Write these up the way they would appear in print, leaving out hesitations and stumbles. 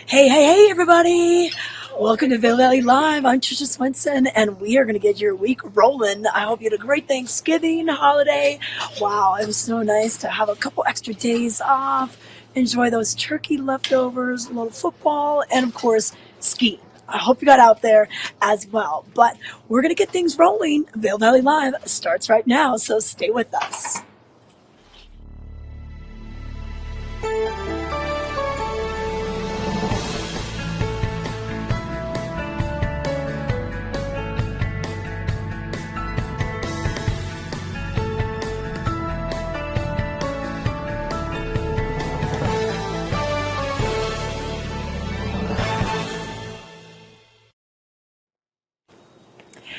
Hey, everybody! Welcome to Vail Valley Live. I'm Trisha Swenson, and we are going to get your week rolling. I hope you had a great Thanksgiving holiday. Wow, it was so nice to have a couple extra days off, enjoy those turkey leftovers, a little football, and of course, ski. I hope you got out there as well. But we're going to get things rolling. Vail Valley Live starts right now, so stay with us.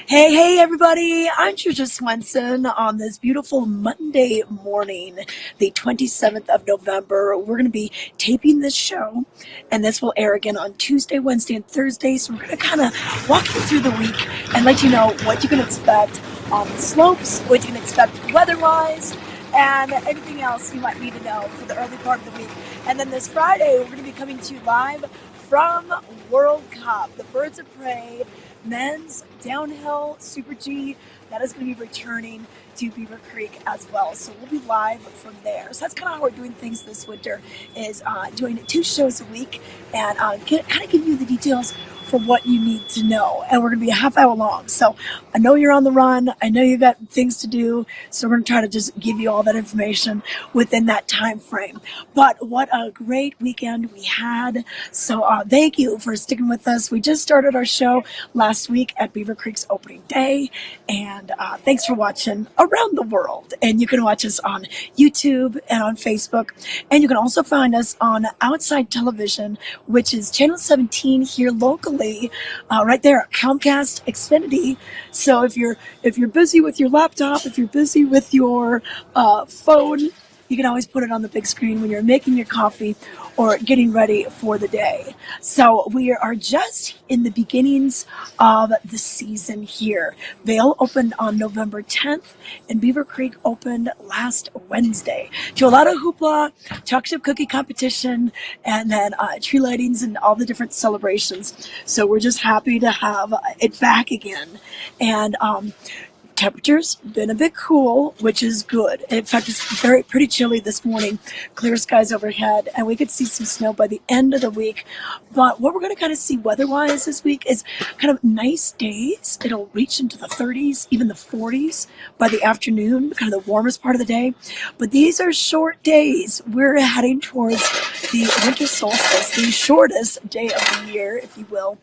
Hey, everybody. I'm Trisha Swenson on this beautiful Monday morning, the 27th of November. We're going to be taping this show, and this will air again on Tuesday, Wednesday, and Thursday. So we're going to kind of walk you through the week and let you know what you can expect on the slopes, what you can expect weather-wise, and everything else you might need to know for the early part of the week. And then this Friday, we're going to be coming to you live from World Cup, the Birds of Prey men's downhill Super G. That is going to be returning to Beaver Creek as well. So we'll be live from there. So that's kind of how we're doing things this winter, is doing 2 shows a week and kind of give you the details for what you need to know. And we're going to be a half hour long. So I know you're on the run. I know you got things to do. So we're going to try to just give you all that information within that time frame. But what a great weekend we had. So thank you for sticking with us. We just started our show last week at Beaver Creek's opening day. And thanks for watching around the world. And you can watch us on YouTube and on Facebook. And you can also find us on Outside Television, which is channel 17 here locally, right there at Comcast Xfinity. So if you're busy with your laptop, if you're busy with your phone, you can always put it on the big screen when you're making your coffee or getting ready for the day. So we are just in the beginnings of the season here. Vail opened on November 10th, and Beaver Creek opened last Wednesday. To a lot of hoopla, chocolate chip cookie competition, and then tree lightings and all the different celebrations. So we're just happy to have it back again. And temperature's been a bit cool, which is good. In fact, it's pretty chilly this morning. Clear skies overhead, and we could see some snow by the end of the week. But what we're going to kind of see weather-wise this week is kind of nice days. It'll reach into the 30s, even the 40s by the afternoon, kind of the warmest part of the day. But these are short days. We're heading towards the winter solstice, the shortest day of the year, if you will.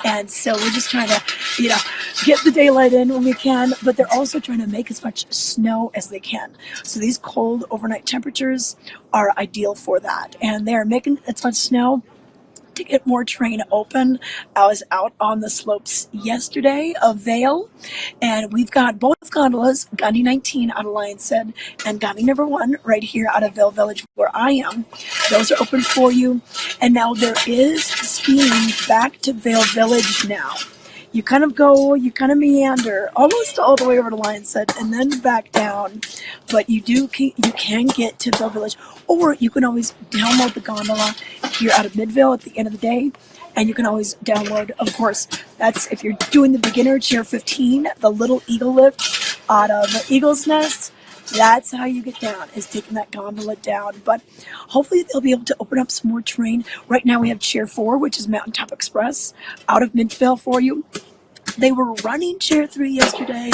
And so we're just trying to, get the daylight in when we can, but they're also trying to make as much snow as they can. So these cold overnight temperatures are ideal for that. And they're making as much snow to get more terrain open. I was out on the slopes yesterday of Vail, and we've got both gondolas, Gandhi 19 out of Lion's Head and Gandhi number 1 right here out of Vail Village where I am. Those are open for you. And now there is skiing back to Vail Village now. You kind of meander almost all the way over to Lion's Head and then back down. But you can get to Vail Village, or you can always download the gondola here out of Midvale at the end of the day. And you can always download, of course, that's if you're doing the beginner chair 15, the little eagle lift out of Eagle's Nest. That's how you get down, is taking that gondola down. But hopefully they'll be able to open up some more terrain. Right now we have Chair 4, which is Mountaintop Express, out of Midvale for you. They were running Chair 3 yesterday,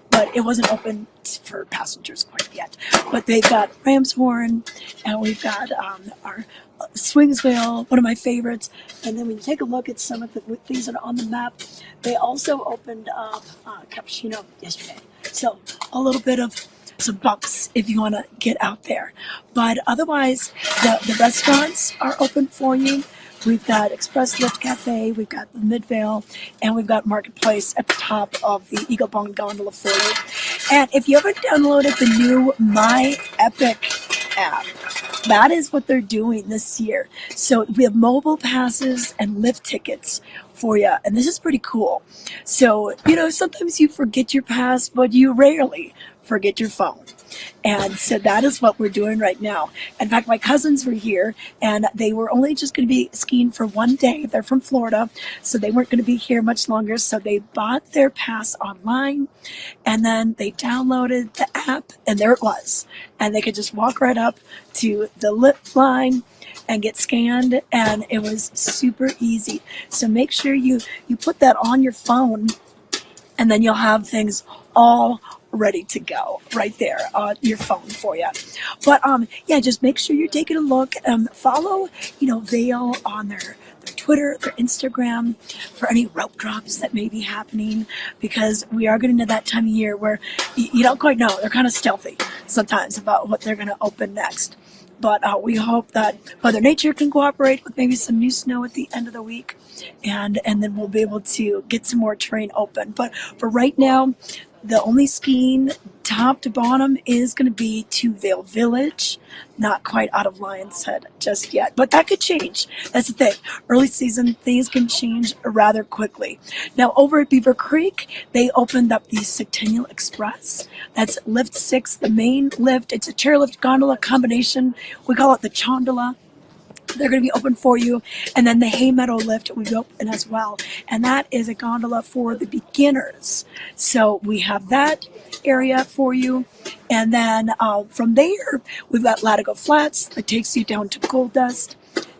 but it wasn't open for passengers quite yet. But they've got Ramshorn, and we've got our Swingsville, one of my favorites. And then when you take a look at some of the things that are on the map, they also opened up Cappuccino yesterday. So a little bit of some bumps if you want to get out there. But otherwise, the restaurants are open for you. We've got Express Lift Cafe, we've got the Midvale, and we've got Marketplace at the top of the Eagle Bong Gondola for you. And if you haven't downloaded the new My Epic app, that is what they're doing this year. So we have mobile passes and lift tickets for you, and this is pretty cool. So, sometimes you forget your pass, but you rarely forget your phone. And so that is what we're doing right now. In fact, my cousins were here and they were only just going to be skiing for one day. They're from Florida, so they weren't going to be here much longer. So they bought their pass online and then they downloaded the app and there it was. And they could just walk right up to the lip line and get scanned, and it was super easy. So make sure you put that on your phone, and then you'll have things all ready to go right there on your phone for you. But yeah, just make sure you're taking a look. Follow, Vail on their Twitter, their Instagram for any rope drops that may be happening, because we are getting to that time of year where you don't quite know. They're kind of stealthy sometimes about what they're going to open next. But we hope that Mother Nature can cooperate with maybe some new snow at the end of the week, and then we'll be able to get some more terrain open. But for right now, the only skiing top to bottom is going to be to Vail Village, not quite out of Lion's Head just yet. But that could change. That's the thing. Early season, things can change rather quickly. Now, over at Beaver Creek, they opened up the Centennial Express. That's Lift 6, the main lift. It's a chairlift gondola combination. We call it the Chondola. They're going to be open for you. And then the Hay Meadow lift will be open as well. And that is a gondola for the beginners. So we have that area for you. And then from there, we've got Latigo Flats that takes you down to Gold Dust.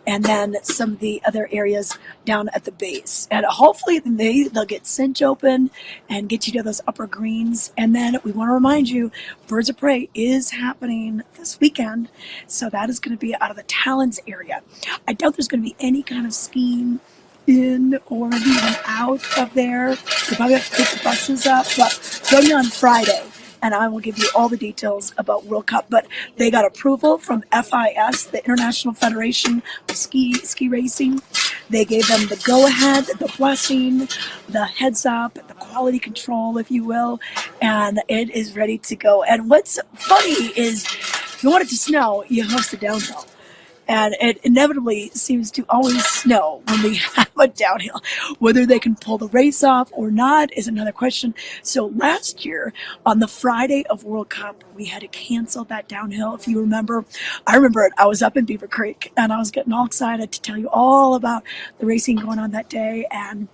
And then some of the other areas down at the base. And hopefully they'll get Cinch open and get you to those upper greens. And then we want to remind you, Birds of Prey is happening this weekend. So that is going to be out of the Talons area. I doubt there's going to be any kind of skiing in or even out of there. They probably have to pick the buses up. But join me on Friday, and I will give you all the details about World Cup. But they got approval from FIS, the International Federation of Ski Racing. They gave them the go-ahead, the blessing, the heads up, the quality control, if you will, and it is ready to go. And what's funny is, if you want it to snow, you host a downhill. And it inevitably seems to always snow when we have a downhill. Whether they can pull the race off or not is another question. So last year, on the Friday of World Cup, we had to cancel that downhill. If you remember, I remember it. I was up in Beaver Creek, and I was getting all excited to tell you all about the racing going on that day, and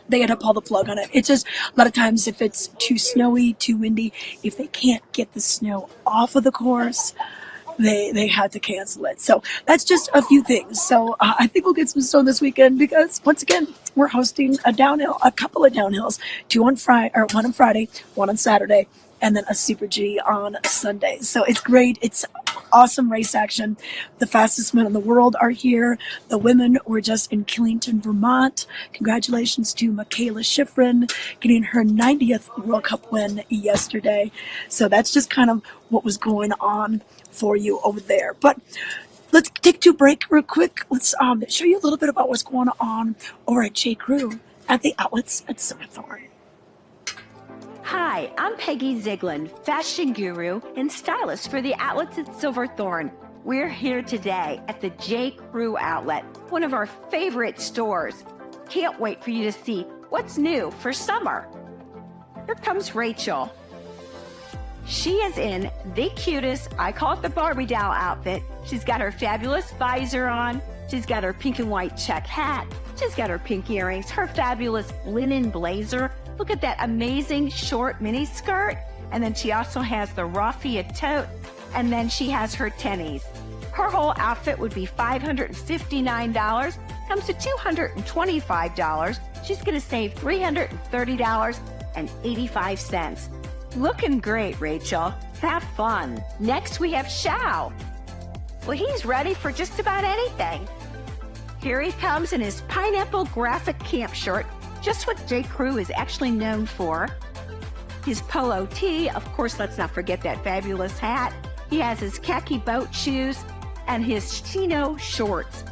they had to pull the plug on it. It's just a lot of times if it's too snowy, too windy, if they can't get the snow off of the course, they had to cancel it. So that's just a few things. So I think we'll get some snow this weekend because, once again, we're hosting a couple of downhills, one on Friday, one on Saturday, and then a Super G on Sunday. So it's great. It's awesome race action. The fastest men in the world are here. The women were just in Killington, Vermont. Congratulations to Michaela Schifrin getting her 90th World Cup win yesterday. So that's just kind of what was going on for you over there. But let's take to a break real quick. Let's show you a little bit about what's going on over at J. Crew at the outlets at Silverthorne. Hi, I'm Peggy Ziegler, fashion guru and stylist for the outlets at Silverthorne. We're here today at the J. Crew outlet, one of our favorite stores. Can't wait for you to see what's new for summer. Here comes Rachel. She is in the cutest, I call it the Barbie doll outfit. She's got her fabulous visor on. She's got her pink and white check hat. She's got her pink earrings, her fabulous linen blazer. Look at that amazing short mini skirt. And then she also has the raffia tote. And then she has her tennies. Her whole outfit would be $559. Comes to $225. She's going to save $330.85. Looking great, Rachel. Have fun. Next, we have Shao. Well, he's ready for just about anything. Here he comes in his pineapple graphic camp shirt, just what J. Crew is actually known for. His polo tee, of course, let's not forget that fabulous hat. He has his khaki boat shoes and his chino shorts.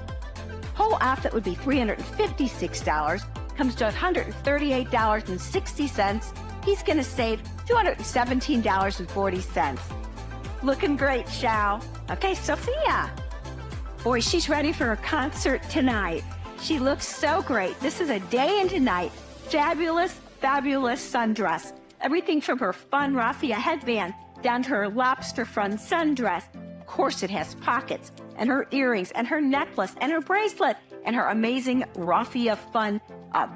Whole outfit would be $356. Comes to $138.60. He's going to save $217.40. Looking great, Shao. Okay, Sophia. Boy, she's ready for a concert tonight. She looks so great. This is a day into night. Fabulous, fabulous sundress. Everything from her fun raffia headband down to her lobster front sundress. Of course, it has pockets, and her earrings, and her necklace, and her bracelet, and her amazing raffia fun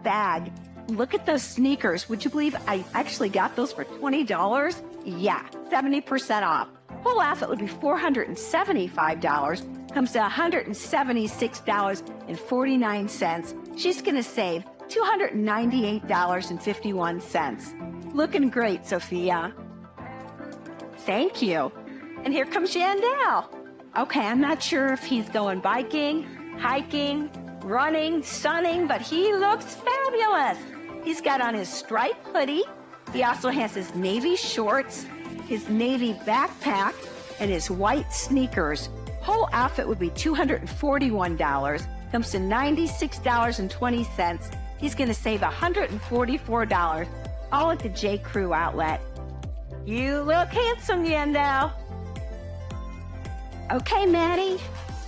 bag. Look at those sneakers. Would you believe I actually got those for $20? Yeah, 70% off. Whole outfit would be $475. Comes to $176.49. She's going to save $298.51. Looking great, Sophia. Thank you. And here comes Yandel. Okay, I'm not sure if he's going biking, hiking, running, sunning, but he looks fabulous. He's got on his striped hoodie. He also has his navy shorts, his navy backpack, and his white sneakers. Whole outfit would be $241. Comes to $96.20. He's going to save $144, all at the J. Crew outlet. You look handsome, Yandel. Okay, Maddie,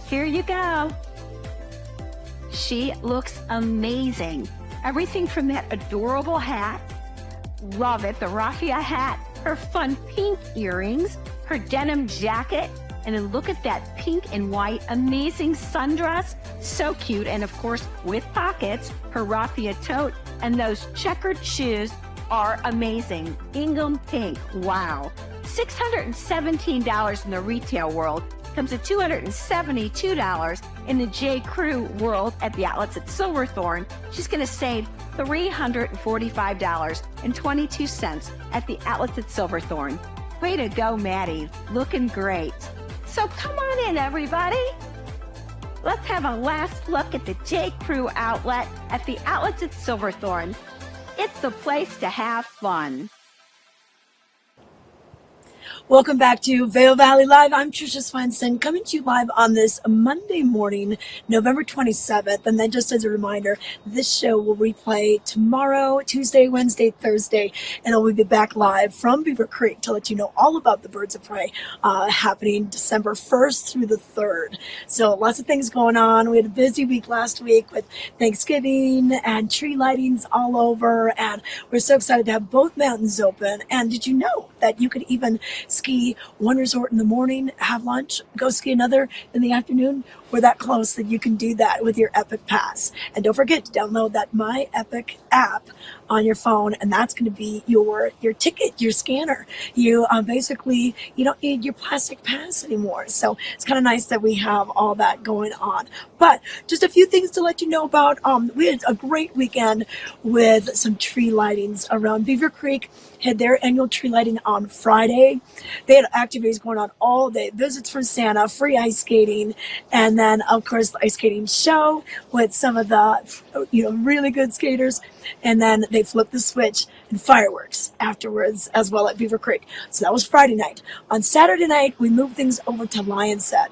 here you go. She looks amazing. Everything from that adorable hat, love it, the raffia hat, her fun pink earrings, her denim jacket, and then look at that pink and white amazing sundress, so cute, and of course with pockets, her raffia tote, and those checkered shoes are amazing. Ingham pink, wow. $617 in the retail world, comes to $272 in the J. Crew world at the outlets at Silverthorne. She's going to save $345.22 at the outlets at Silverthorne. Way to go, Maddie. Looking great. So come on in, everybody. Let's have a last look at the J. Crew outlet at the outlets at Silverthorne. It's the place to have fun. Welcome back to Vail Valley Live. I'm Trisha Swenson, coming to you live on this Monday morning, November 27th. And then just as a reminder, this show will replay tomorrow, Tuesday, Wednesday, Thursday, and then we'll be back live from Beaver Creek to let you know all about the Birds of Prey happening December 1st through the 3rd. So lots of things going on. We had a busy week last week with Thanksgiving and tree lightings all over, and we're so excited to have both mountains open. And did you know that you could even ski one resort in the morning, have lunch, go ski another in the afternoon? We're that close that you can do that with your Epic Pass. And don't forget to download that My Epic app on your phone, and that's going to be your ticket, your scanner. You basically, you don't need your plastic pass anymore. So it's kind of nice that we have all that going on. But just a few things to let you know about. We had a great weekend with some tree lightings around Beaver Creek. Had their annual tree lighting on Friday. They had activities going on all day. Visits from Santa, free ice skating, and then, of course, the ice skating show with some of the, really good skaters. And then they flipped the switch and fireworks afterwards as well at Beaver Creek. So that was Friday night. On Saturday night, we moved things over to Lion's Head.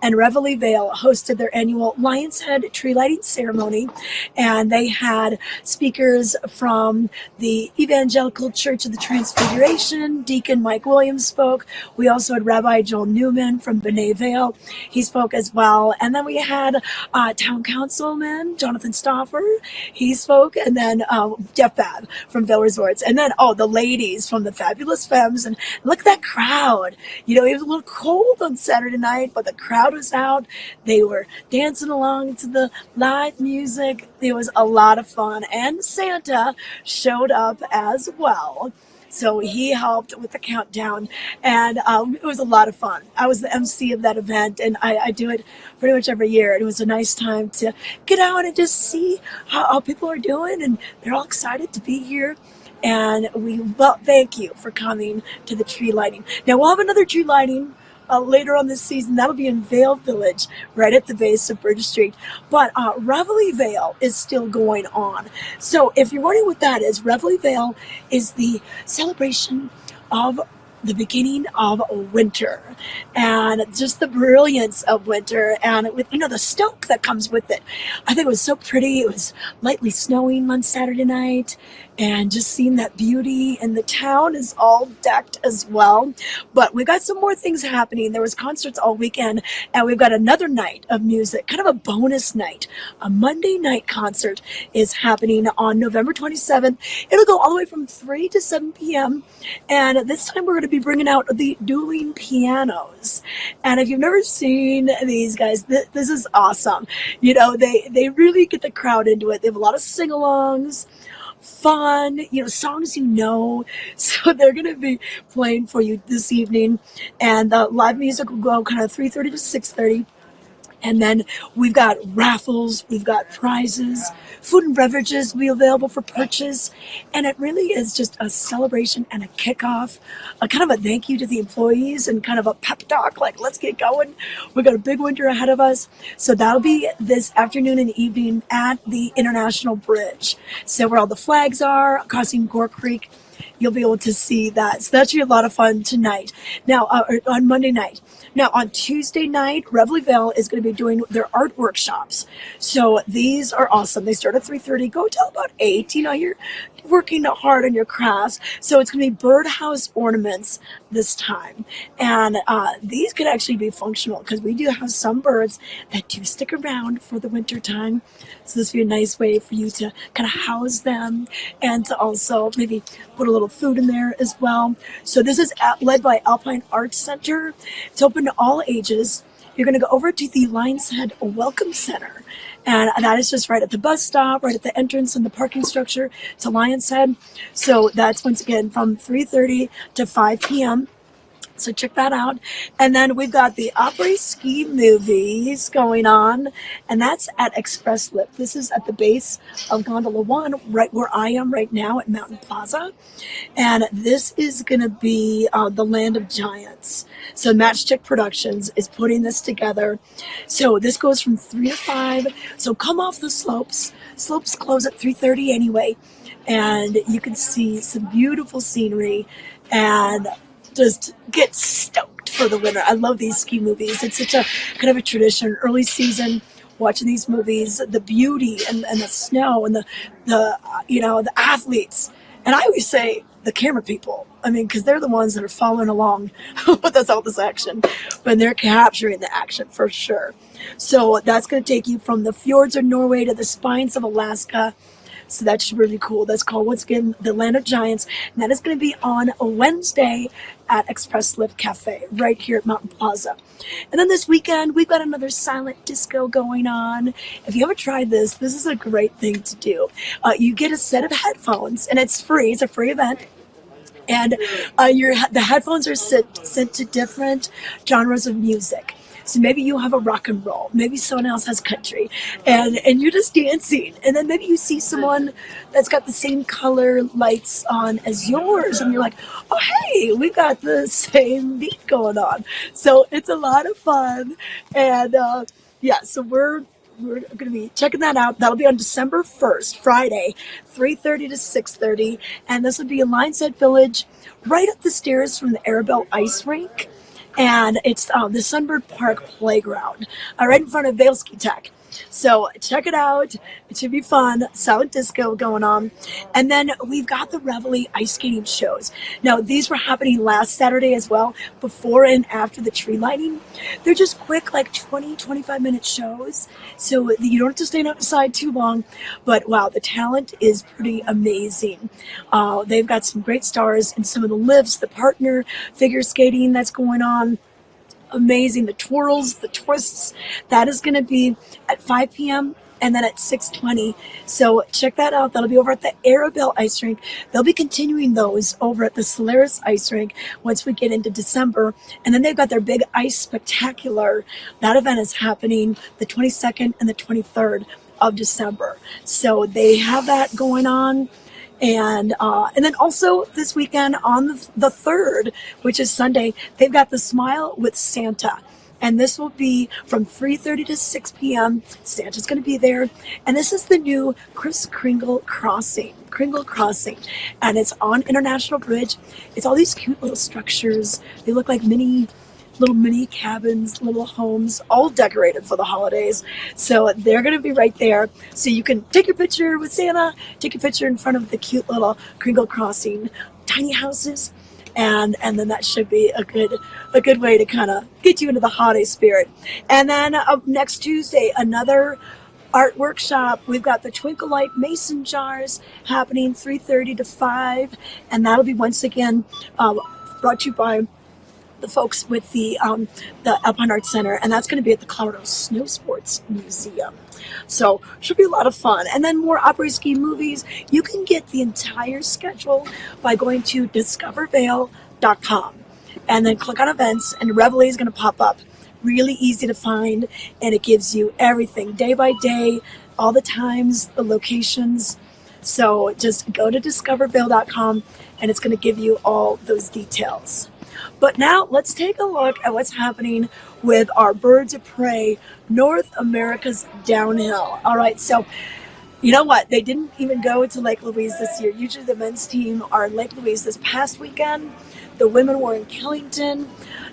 And Reveille Vail hosted their annual Lion's Head tree lighting ceremony. And they had speakers from the Evangelical Church of the Transfiguration. Deacon Mike Williams spoke. We also had Rabbi Joel Newman from B'nai Vail. He spoke as well. And then we had Town Councilman Jonathan Stauffer. He spoke. And then Jeff Babb from Vail Resorts. And then, the ladies from the Fabulous Femmes. And look at that crowd. It was a little cold on Saturday night, but the crowd was out. They were dancing along to the live music. It was a lot of fun. And Santa showed up as well. So he helped with the countdown, and it was a lot of fun. I was the MC of that event, and I do it pretty much every year. It was a nice time to get out and just see how people are doing, and they're all excited to be here. And thank you for coming to the tree lighting. Now, we'll have another tree lighting later on this season. That'll be in Vail Village, right at the base of Bridge Street. But Reveille Vail is still going on. So if you're wondering what that is, Reveille Vail is the celebration of the beginning of winter and just the brilliance of winter, and with the stoke that comes with it. I think it was so pretty. It was lightly snowing on Saturday night, and just seeing that beauty, and the town is all decked as well. But we've got some more things happening. There was concerts all weekend, and we've got another night of music, kind of a bonus night. A Monday night concert is happening on November 27th. It'll go all the way from 3 to 7 p.m. And this time we're going to be bringing out the dueling pianos. And if you've never seen these guys, this is awesome. You know, they really get the crowd into it. They have a lot of sing-alongs, fun, you know, songs you know. So they're going to be playing for you this evening. And the live music will go kind of 3:30 to 6:30. And then we've got raffles, we've got prizes, food and beverages will be available for purchase. And it really is just a celebration and a kickoff, a kind of a thank you to the employees and kind of a pep talk, like, let's get going. We've got a big winter ahead of us. So that'll be this afternoon and evening at the International Bridge. So where all the flags are, crossing Gore Creek, you'll be able to see that. So that should be a lot of fun tonight. Now, on Monday night. Now, on Tuesday night, Vail is going to be doing their art workshops. So these are awesome. They start at 3:30, go till about 8. You know, you're working hard on your crafts. So it's going to be birdhouse ornaments this time. And these could actually be functional because we do have some birds that do stick around for the winter time. So this would be a nice way for you to kind of house them and to also maybe put a little food in there as well. So this is led by Alpine Arts Center. It's open to all ages. You're going to go over to the Lions Head Welcome Center. And that is just right at the bus stop, right at the entrance in the parking structure to Lions Head. So that's once again from 3:30 to 5 p.m. So check that out. And then we've got the Opry Ski movies going on, and that's at Express Lift. This is at the base of Gondola 1, right where I am right now at Mountain Plaza. And this is going to be the Land of Giants. So Matchstick Productions is putting this together. So this goes from 3 to 5. So come off the slopes. Slopes close at 3:30 anyway. And you can see some beautiful scenery and just get stoked for the winter. I love these ski movies. It's such a kind of a tradition. Early season, watching these movies, the beauty and the snow and the athletes. And I always say the camera people. I mean, because they're the ones that are following along with us all this action, but they're capturing the action for sure. So that's going to take you from the fjords of Norway to the spines of Alaska. So that's really cool. That's called, once again, the Land of Giants. And that is going to be on a Wednesday at Express Lift Cafe right here at Mountain Plaza. And then this weekend, we've got another silent disco going on. If you haven't tried this is a great thing to do. You get a set of headphones, and it's free. It's a free event. And the headphones are sent to different genres of music. So maybe you have a rock and roll, maybe someone else has country, and you're just dancing. And then maybe you see someone that's got the same color lights on as yours, and you're like, oh, hey, we've got the same beat going on. So it's a lot of fun. And so we're going to be checking that out. That'll be on December 1st, Friday, 3:30 to 6:30. And this will be in Lions Head Village, right up the stairs from the Arabelle Ice Rink. And it's the Sunbird Park Playground, right in front of Vail Ski Tech. So check it out. It should be fun. Silent disco going on. And then we've got the Reveille ice skating shows. Now, these were happening last Saturday as well, before and after the tree lighting. They're just quick, like 20, 25-minute shows. So you don't have to stay outside too long. But wow, the talent is pretty amazing. They've got some great stars in some of the lifts, the partner figure skating that's going on. Amazing. The twirls, the twists. That is going to be at 5 p.m. and then at 6:20. So check that out. That'll be over at the Arabelle Ice Rink. They'll be continuing those over at the Solaris Ice Rink once we get into December. And then they've got their big ice spectacular. That event is happening the 22nd and the 23rd of December. So they have that going on. And then also this weekend on the 3rd, which is Sunday, they've got the Smile with Santa. And this will be from 3:30 to 6 p.m. Santa's going to be there. And this is the new Kringle Crossing. And it's on International Bridge. It's all these cute little structures. They look like little mini cabins, little homes, all decorated for the holidays. So they're going to be right there. So you can take your picture with Santa, take your picture in front of the cute little Kringle Crossing tiny houses. And then that should be a good way to kind of get you into the holiday spirit. And then next Tuesday, another art workshop. We've got the Twinkle Light Mason jars happening 3:30 to 5. And that'll be once again brought to you by the folks with the Alpine Arts Center, and that's going to be at the Colorado Snow Sports Museum. So should be a lot of fun. And then more opera ski movies. You can get the entire schedule by going to discovervail.com and then click on events, and Reveille is going to pop up. Really easy to find, and it gives you everything day by day, all the times, the locations. So just go to discovervail.com, and it's going to give you all those details. But now let's take a look at what's happening with our Birds of Prey North America's downhill. All right, so you know what? They didn't even go to Lake Louise this year. Usually the men's team are in Lake Louise this past weekend. The women were in Killington.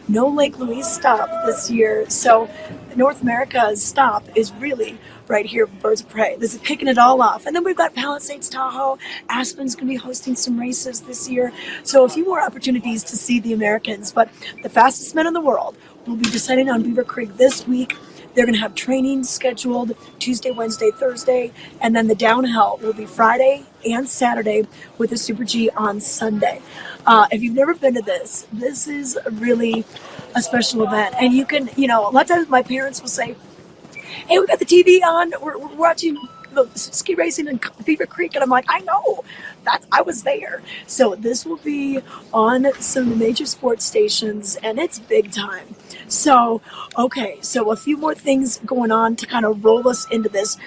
No Lake Louise stop this year. So North America's stop is really right here, Birds of Prey. This is kicking it all off. And then we've got Palisades, Tahoe. Aspen's going to be hosting some races this year. So a few more opportunities to see the Americans. But the fastest men in the world will be deciding on Beaver Creek this week. They're going to have training scheduled Tuesday, Wednesday, Thursday, and then the downhill will be Friday and Saturday with the Super G on Sunday. If you've never been to this is really a special event. And you can, a lot of times my parents will say, hey, we got the TV on, we're watching the ski racing in Beaver Creek, and I'm like, I know, I was there. So this will be on some of the major sports stations, and it's big time. So, okay, so a few more things going on to kind of roll us into this,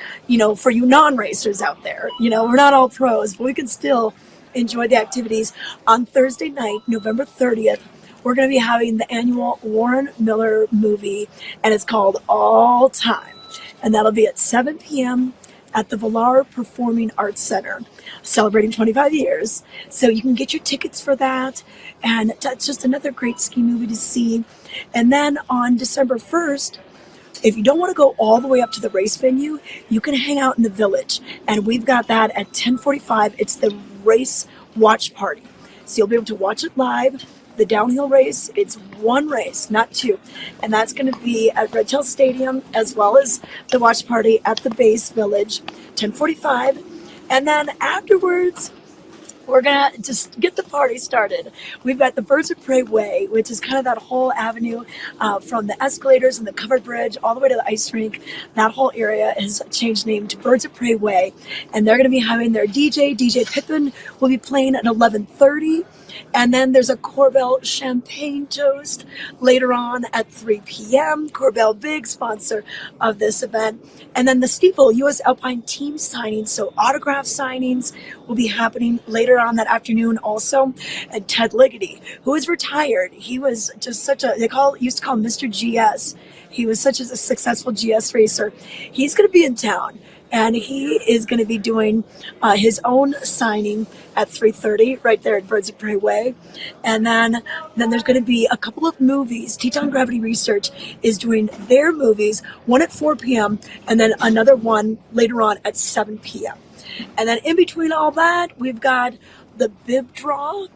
for you non-racers out there. We're not all pros, but we can still enjoy the activities. On Thursday night, November 30th, we're going to be having the annual Warren Miller movie, and it's called All Time. And that'll be at 7 p.m. at the Vail Performing Arts Center, celebrating 25 years. So you can get your tickets for that, and that's just another great ski movie to see. And then on December 1st, if you don't want to go all the way up to the race venue, you can hang out in the village, and we've got that at 10:45. It's the race watch party. So you'll be able to watch it live. The downhill race, it's one race, not two. And that's going to be at Red Tail Stadium, as well as the watch party at the base village, 10:45. And then afterwards, we're going to just get the party started. We've got the Birds of Prey Way, which is kind of that whole avenue from the escalators and the covered bridge all the way to the ice rink. That whole area has changed name to Birds of Prey Way. And they're going to be having their DJ Pippin will be playing at 11:30. And then there's a Corbel champagne toast later on at 3 p.m. Corbel, big sponsor of this event. And then the Steeple U.S. Alpine team signings, so autograph signings, will be happening later on that afternoon also. And Ted Ligety, who is retired, he was just used to call him Mr. GS. He was such a successful GS racer. He's going to be in town. And he is going to be doing his own signing at 3:30 right there at Birds of Prey Way. And then there's going to be a couple of movies. Teton Gravity Research is doing their movies, one at 4 p.m. and then another one later on at 7 p.m. And then in between all that, we've got the bib draw.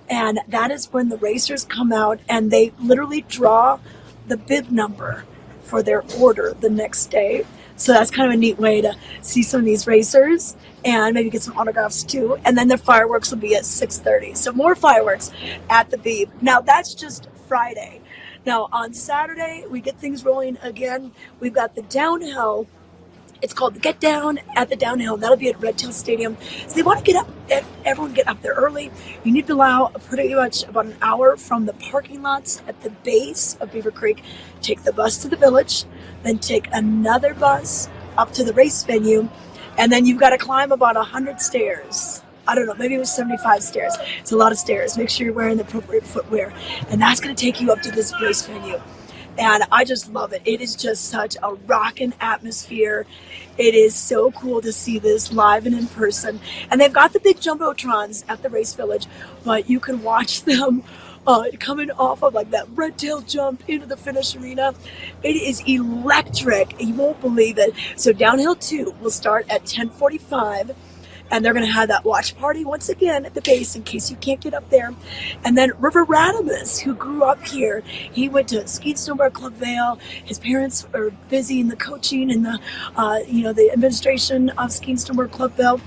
And that is when the racers come out and they literally draw the bib number for their order the next day. So that's kind of a neat way to see some of these racers and maybe get some autographs too. And then the fireworks will be at 6:30. So more fireworks at the Beaver. Now that's just Friday. Now on Saturday, we get things rolling again. We've got the downhill. It's called the Get Down at the Downhill. That'll be at Red Tail Stadium. So they want to everyone get up there early. You need to allow pretty much about an hour from the parking lots at the base of Beaver Creek. Take the bus to the village, then take another bus up to the race venue, and then you've got to climb about 100 stairs. I don't know, maybe it was 75 stairs. It's a lot of stairs. Make sure you're wearing the appropriate footwear. And that's going to take you up to this race venue. And I just love it. It is just such a rockin' atmosphere. It is so cool to see this live and in person. And they've got the big jumbotrons at the race village, but you can watch them coming off of like that red tail jump into the finish arena. It is electric. You won't believe it. So downhill 2 will start at 10:45. And they're going to have that watch party once again at the base in case you can't get up there. And then River Radimus, who grew up here, he went to Ski and Snowboard Club Vail. His parents are busy in the coaching and the administration of Ski and Snowboard Club Vail.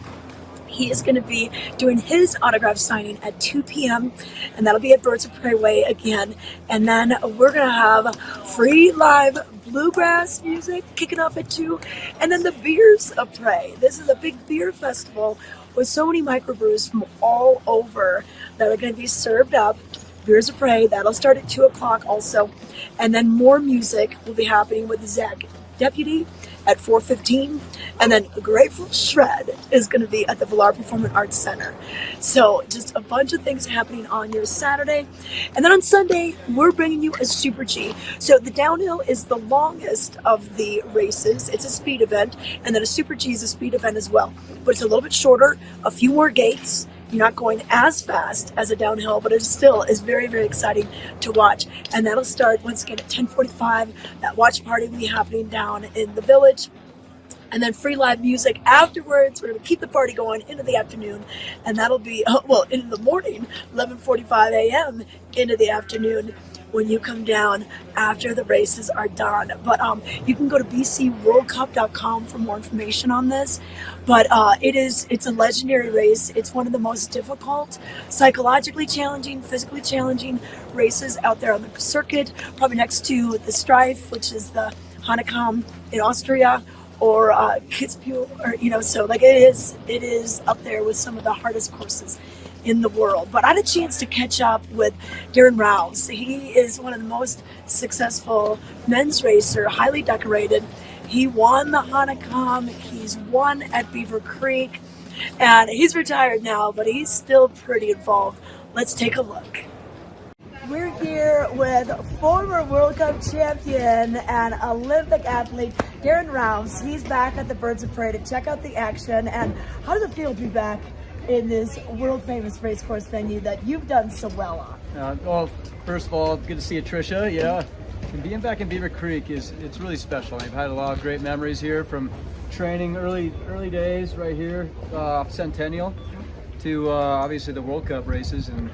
He is going to be doing his autograph signing at 2 p.m. and that'll be at Birds of Prey Way again. And then we're going to have free live bluegrass music kicking off at 2, and then the Beers of Prey. This is a big beer festival with so many microbrews from all over that are going to be served up. Beers of Prey, that'll start at 2 o'clock also. And then more music will be happening with Zach Deputy at 4:15, and then Grateful Shred is going to be at the Villar Performing Arts Center. So just a bunch of things happening on your Saturday. And then on Sunday, we're bringing you a Super G. So the downhill is the longest of the races. It's a speed event, and then a Super G is a speed event as well. But it's a little bit shorter, a few more gates. You're not going as fast as a downhill, but it still is very, very exciting to watch. And that'll start once again at 10:45. That watch party will be happening down in the village. And then free live music afterwards. We're going to keep the party going into the afternoon. And that'll be, into the morning, 11:45 a.m. into the afternoon when you come down after the races are done. But you can go to bcworldcup.com for more information on this. But it's a legendary race. It's one of the most difficult, psychologically challenging, physically challenging races out there on the circuit, probably next to the Strife, which is the Hahnenkamm in Austria, or Kitzbühel, or so like it is up there with some of the hardest courses in the world. But I had a chance to catch up with Darren Rouse. He is one of the most successful men's racer, highly decorated. He won the Hahnenkamm, he's won at Beaver Creek, and he's retired now, but he's still pretty involved. Let's take a look. We're here with former World Cup champion and Olympic athlete Darren Rouse. He's back at the Birds of Prey to check out the action. And how does it feel to be back in this world famous race course venue that you've done so well on? Well, first of all, good to see you, Tricia. Yeah, and being back in Beaver Creek it's really special. I've had a lot of great memories here, from training early days right here off Centennial to obviously the World Cup races, and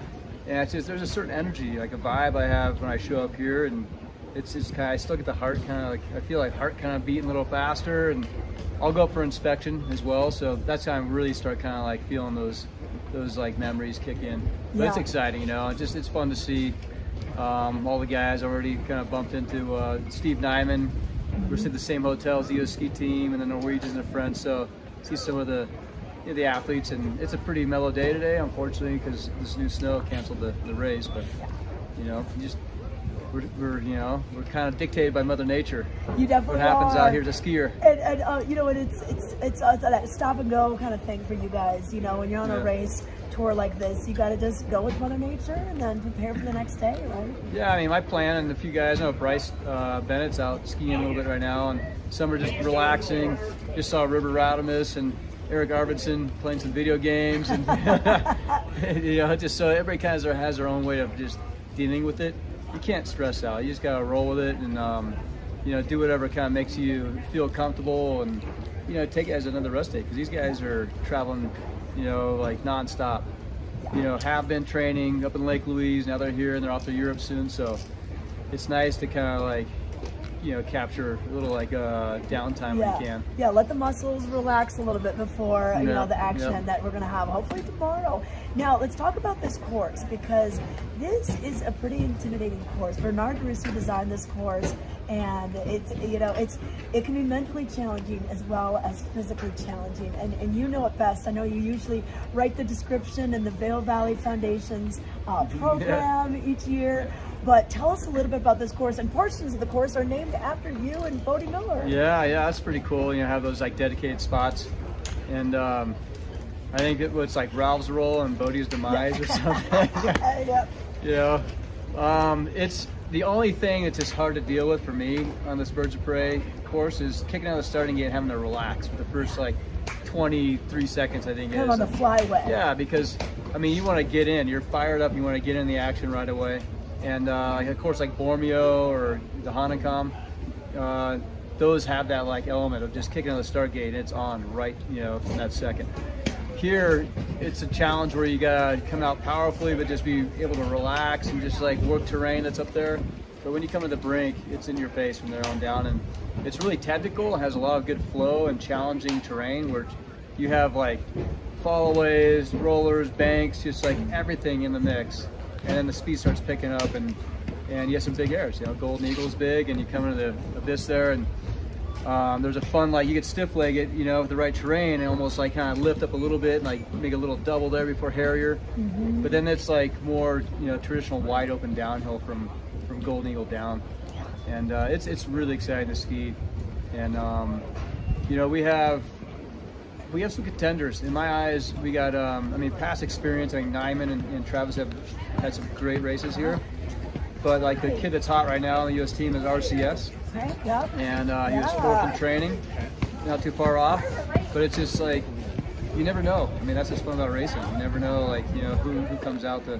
it's just, there's a certain energy, like a vibe I have when I show up here, and it's just kind of, I still get the heart kind of like, I feel like heart kind of beating a little faster, and I'll go up for inspection as well, so that's how I really start kind of like feeling those like memories kick in. But it's exciting, it's fun to see all the guys. Already kind of bumped into Steve Nyman. We're at the same hotel as the US ski team, and the Norwegians and the French, so see some of the athletes, and it's a pretty mellow day today, unfortunately, because this new snow canceled the race. But we're kind of dictated by Mother Nature. You definitely what happens are. out here as a skier. And it's that stop and go kind of thing for you guys. When you're on a race tour like this, you got to just go with Mother Nature and then prepare for the next day, right? Yeah, I mean, my plan, and a few guys, I know Bryce Bennett's out skiing a little bit right now, and some are just relaxing. Just saw River Radamus and Eric Arvidsson playing some video games, and just so everybody kind of has their own way of just dealing with it. You can't stress out. You just gotta roll with it, and do whatever kind of makes you feel comfortable, and take it as another rest day, because these guys are traveling, like nonstop. Have been training up in Lake Louise. Now they're here, and they're off to Europe soon. So it's nice to kind of like capture a little like downtime when you can. Yeah, let the muscles relax a little bit before the action that we're going to have hopefully tomorrow. Now let's talk about this course, because this is a pretty intimidating course. Bernard Russo designed this course, and it can be mentally challenging as well as physically challenging, and you know it best. I know you usually write the description in the Vail Valley Foundation's program each year. But tell us a little bit about this course, and portions of the course are named after you and Bodie Miller. Yeah, that's pretty cool. Have those like dedicated spots, and I think it's like Ralph's role and Bodie's demise or something. It's the only thing that's just hard to deal with for me on this Birds of Prey course is kicking out of the starting gate and having to relax for the first like 23 seconds, I think. Kind of on the flyway. Yeah, because you want to get in. You're fired up. You want to get in the action right away. And of course, like Bormio or the Hahnenkamm, those have that like element of just kicking on the start gate, and it's on right, from that second. Here, it's a challenge where you gotta come out powerfully, but just be able to relax and just like work terrain that's up there. But when you come to the brink, it's in your face from there on down, and it's really technical. It has a lot of good flow and challenging terrain where you have like fallaways, rollers, banks, just like everything in the mix. And then the speed starts picking up, and you have some big airs. You know, Golden Eagle's big, and you come into the abyss there, and there's a fun, like, you get stiff-legged, you know, with the right terrain, and almost like kind of lift up a little bit and like make a little double there before Harrier. But then it's like more, you know, traditional wide open downhill from Golden Eagle down, and it's really exciting to ski. And you know, we have some contenders in my eyes. We got I mean, past experience. I think Nyman and Travis have had some great races here, but like the kid that's hot right now on the U.S. team is RCS. Yep. And he was fourth in training, not too far off. But it's just like, you never know. I mean, that's what's fun about racing. You never know, like, you know, who comes out to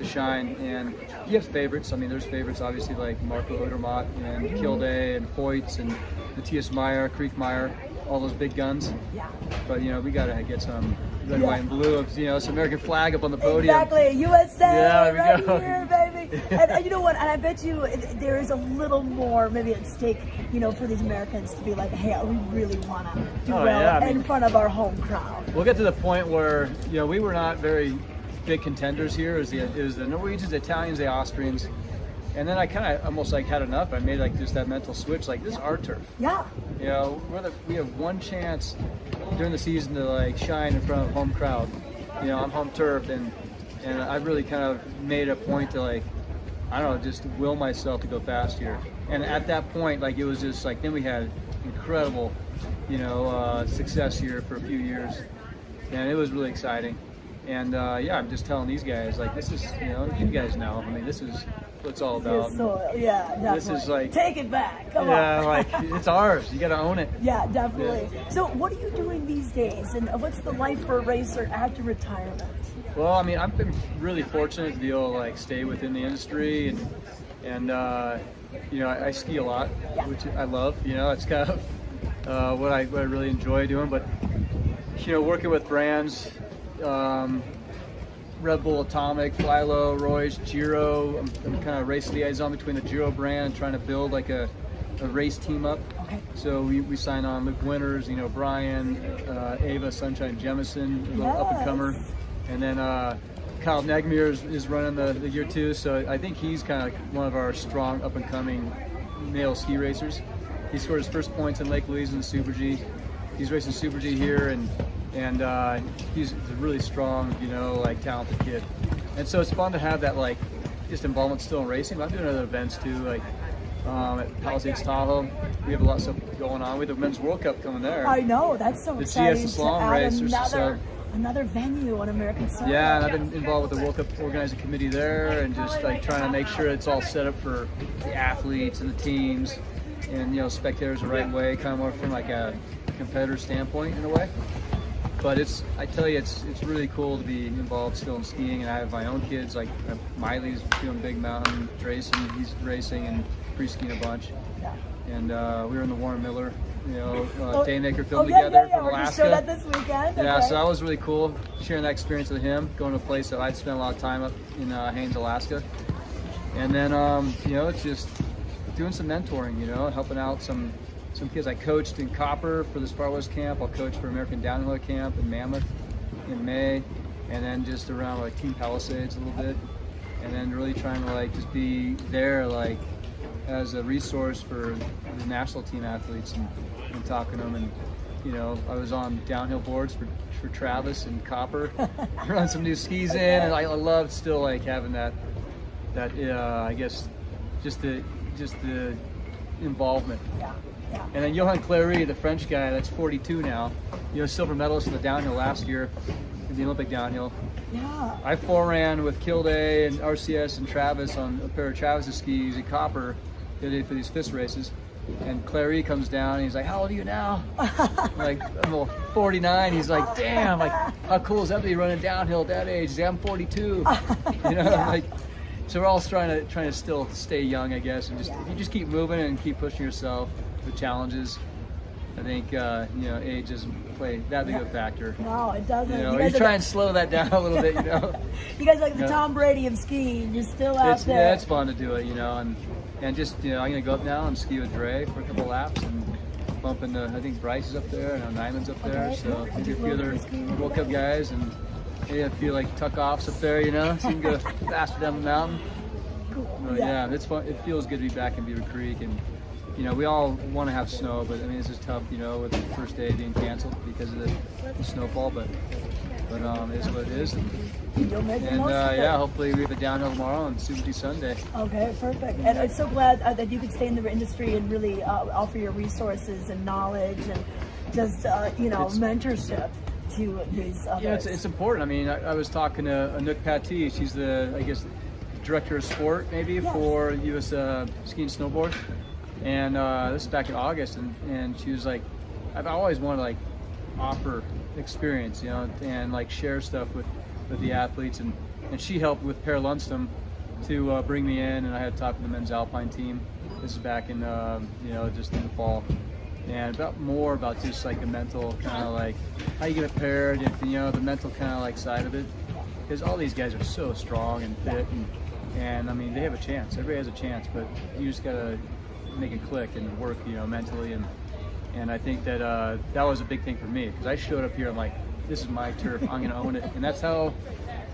shine. And you have favorites. I mean, there's favorites obviously like Marco Odermatt and Kilday and Foyts and Matthias Meyer, Kriegmeyer, all those big guns. Yeah. But you know, we gotta get some red, white, and blue. You know, some American flag up on the podium. Exactly, USA, Yeah, there we right go. here, baby. And you know what? And I bet you there is a little more maybe at stake, you know, for these Americans to be like, hey, we really want to do well yeah, I mean, in front of our home crowd. We'll get to the point where, you know, we were not very big contenders here. It was the Norwegians, the Italians, the Austrians. And then I kind of almost like had enough. I made like just that mental switch, like, this is our turf. Yeah. You know, we have one chance during the season to like shine in front of a home crowd. You know, I'm home turf, and I really kind of made a point to, like, I don't know, just will myself to go fast here. And at that point, like, it was just like, then we had incredible, you know, success here for a few years, and it was really exciting. And yeah, I'm just telling these guys, like, this is, you know, you guys know, I mean, this is what it's all about. Yeah, definitely. This is like, take it back. Come yeah, on. like, it's ours. You got to own it. Yeah, definitely. Yeah. So what are you doing these days, and what's the life for a racer after retirement? Well, I mean, I've been really fortunate to be able to like stay within the industry, and you know, I ski a lot, which I love. You know, it's kind of what I really enjoy doing. But you know, working with brands, Red Bull Atomic, Flylow, Royce, Giro. I'm kind of race liaison between the Giro brand and trying to build like a race team up. Okay. So we signed on Luke Winters, you know, Brian, Ava Sunshine Jemison, a little up and comer, and then Kyle Negmier is running the year two. So I think he's kind of one of our strong up and coming male ski racers. He scored his first points in Lake Louise in the Super G. He's racing Super G here, and he's a really strong, you know, like talented kid. And so it's fun to have that, like, just involvement still in racing. But I'm doing other events too, like at Palisades Tahoe. We have a lot of stuff going on. We have the Men's World Cup coming there. I know, that's so exciting. GS Slalom race. Another venue on American soil. Yeah, and I've been involved with the World Cup organizing committee there, and just like trying to make sure it's all set up for the athletes and the teams, and, you know, spectators the right way, kind of more from like a competitor standpoint in a way. But I tell you, it's really cool to be involved still in skiing, and I have my own kids. Like Miley's doing big mountain racing, he's racing and pre-skiing a bunch. Yeah. And we were in the Warren Miller, you know, Daymaker film yeah, together yeah, from we're Alaska. just showed that this weekend. Yeah, Okay. so that was really cool, sharing that experience with him, going to a place that I'd spent a lot of time up in Haines, Alaska. And then, you know, it's just doing some mentoring, you know, helping out some kids. I coached in Copper for this Far West camp. I'll coach for American Downhill camp in Mammoth in May, and then just around like Team Palisades a little bit, and then really trying to like just be there like as a resource for the national team athletes, and talking to them. And you know, I was on downhill boards for Travis and Copper, run some new skis in, and I loved still like having that I guess just the involvement. Yeah. Yeah. And then Johan Clary, the French guy, that's 42 now, you know, silver medalist in the downhill last year, in the Olympic downhill. Yeah. I foreran with Kilday and RCS and Travis on a pair of Travis's skis at Copper the other day for these FIS races. And Clary comes down and he's like, how old are you now? I'm like, I'm 49. He's like, damn, like, how cool is that to be running downhill at that age? He's like, I'm 42. You know, Yeah. like, so we're all trying to still stay young, I guess, and just if you just keep moving and keep pushing yourself with challenges, I think you know, age doesn't play that big of a factor. No, it doesn't. You know, you try and slow that down a little bit, you know. You guys are like the Tom Brady of skiing. You're still out there. Yeah, it's fun to do it, you know, and just, you know, I'm gonna go up now and ski with Dre for a couple laps, and bump into, I think Bryce is up there, and Nyman's up there, Okay, so yeah. maybe a few other World Cup guys, and maybe a few like tuck-offs up there, you know, so you can go faster down the mountain. But yeah, it's fun. It feels good to be back in Beaver Creek, and you know, we all want to have snow, but I mean, this is tough, you know, with the first day being canceled because of the snowfall, but it is what it is. You'll make the And most of it. yeah, hopefully we have a downhill tomorrow and soon to be Sunday. Okay, perfect. And I'm so glad that you could stay in the industry and really offer your resources and knowledge and just, mentorship to these others. Yeah, it's important. I mean, I was talking to Anouk Patti. She's the, I guess, director of sport maybe for U.S. Ski and Snowboard. And this is back in August, and she was like, I've always wanted to like offer experience, you know, and like share stuff with the athletes, and she helped with Per Lundstrom to bring me in, and I had talked to the men's alpine team. This is back in just in the fall, and more about just like the mental kind of like how you get prepared, and, you know, the mental kind of like side of it, because all these guys are so strong and fit, and I mean they have a chance. Everybody has a chance, but you just gotta make it click and work, you know, mentally, and I think that that was a big thing for me, because I showed up here, I'm like, this is my turf, I'm gonna own it, and that's how,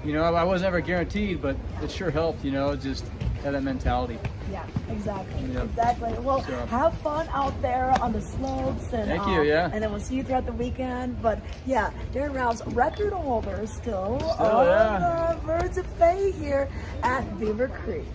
you know, I wasn't ever guaranteed, but it sure helped, you know, just have that mentality. Yeah, exactly. Yep. Exactly. Well, So, have fun out there on the slopes, and Thank you, yeah. and then we'll see you throughout the weekend. But yeah, Darren Rouse, record holder still yeah. the Birds of Prey here at Beaver Creek.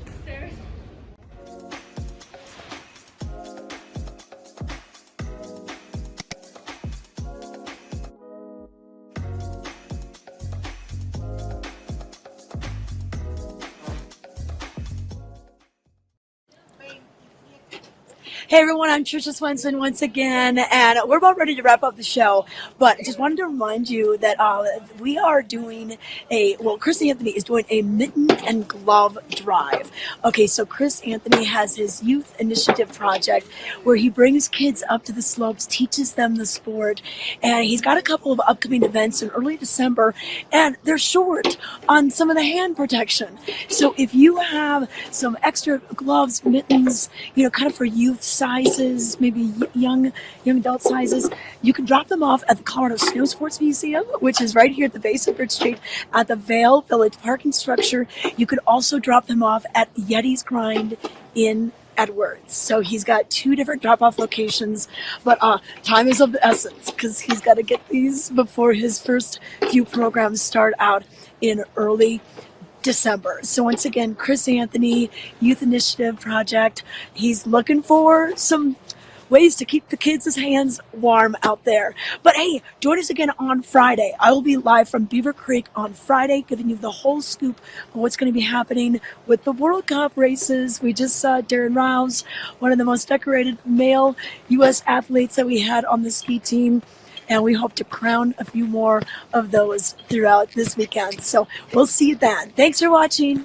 Hey everyone, I'm Trisha Swenson once again, and we're about ready to wrap up the show. But I just wanted to remind you that we are doing Chris Anthony is doing a mitten and glove drive. Okay, so Chris Anthony has his youth initiative project where he brings kids up to the slopes, teaches them the sport, and he's got a couple of upcoming events in early December, and they're short on some of the hand protection. So if you have some extra gloves, mittens, you know, kind of for youth sizes, maybe young adult sizes, you can drop them off at the Colorado Snow Sports Museum, which is right here at the base of Bridge Street at the Vail Village parking structure. You could also drop them off at Yeti's Grind in Edwards. So he's got 2 different drop-off locations, but time is of the essence because he's got to get these before his first few programs start out in early December. So once again, Chris Anthony, Youth Initiative Project. He's looking for some ways to keep the kids' hands warm out there. But hey, join us again on Friday. I will be live from Beaver Creek on Friday, giving you the whole scoop of what's going to be happening with the World Cup races. We just saw Darren Rouse, one of the most decorated male U.S. athletes that we had on the ski team. And we hope to crown a few more of those throughout this weekend. So we'll see you then. Thanks for watching.